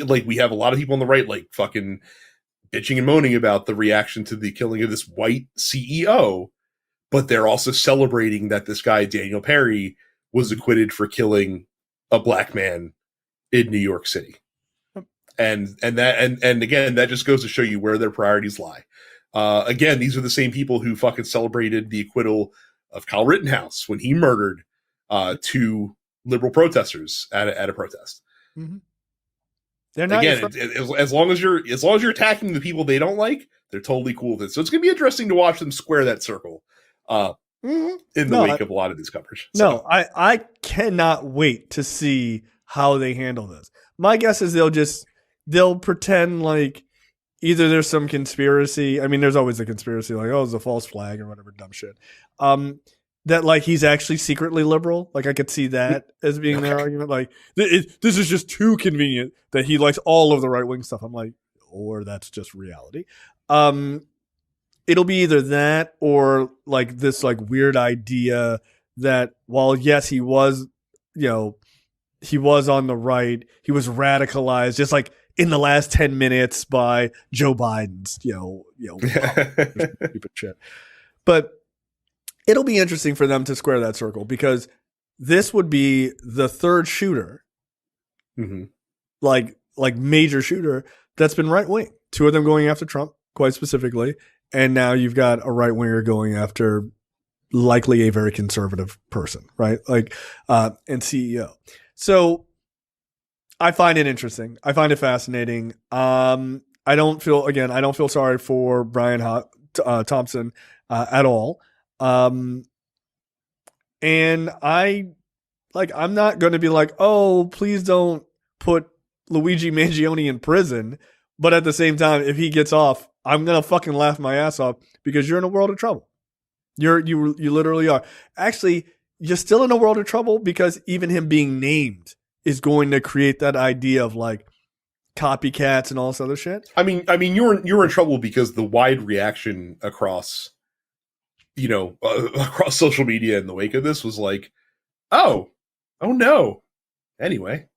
we have a lot of people on the right, like, fucking bitching and moaning about the reaction to the killing of this white CEO, but they're also celebrating that this guy, Daniel Perry, was acquitted for killing a black man in New York City. And again, that just goes to show you where their priorities lie. Again, these are the same people who fucking celebrated the acquittal of Kyle Rittenhouse when he murdered two liberal protesters at a protest. Mm-hmm. They're not again, as long as you're attacking the people they don't like, they're totally cool with it. So it's gonna be interesting to watch them square that circle in the wake of a lot of these coverage. So. No, I cannot wait to see how they handle this. My guess is they'll pretend like either there's some conspiracy. I mean, there's always a conspiracy, like, oh, it's a false flag or whatever dumb shit. That like he's actually secretly liberal. Like I could see that as being their argument. Like this is just too convenient that he likes all of the right wing stuff. I'm like, or that's just reality. It'll be either that or like this like weird idea that while yes he was, he was on the right, he was radicalized just like in the last 10 minutes by Joe Biden's, stupid shit. But it'll be interesting for them to square that circle because this would be the third shooter, like major shooter that's been right wing. Two of them going after Trump, quite specifically, and now you've got a right winger going after likely a very conservative person, right? Like and CEO. So I find it interesting. I find it fascinating. I don't feel sorry for Brian Thompson at all. And I'm not going to be like, oh, please don't put Luigi Mangione in prison. But at the same time, if he gets off, I'm going to fucking laugh my ass off because you're in a world of trouble. You literally are. Actually, you're still in a world of trouble because even him being named is going to create that idea of like copycats and all this other shit. I mean, you're in trouble because the wide reaction across social media in the wake of this was like, oh no. Anyway,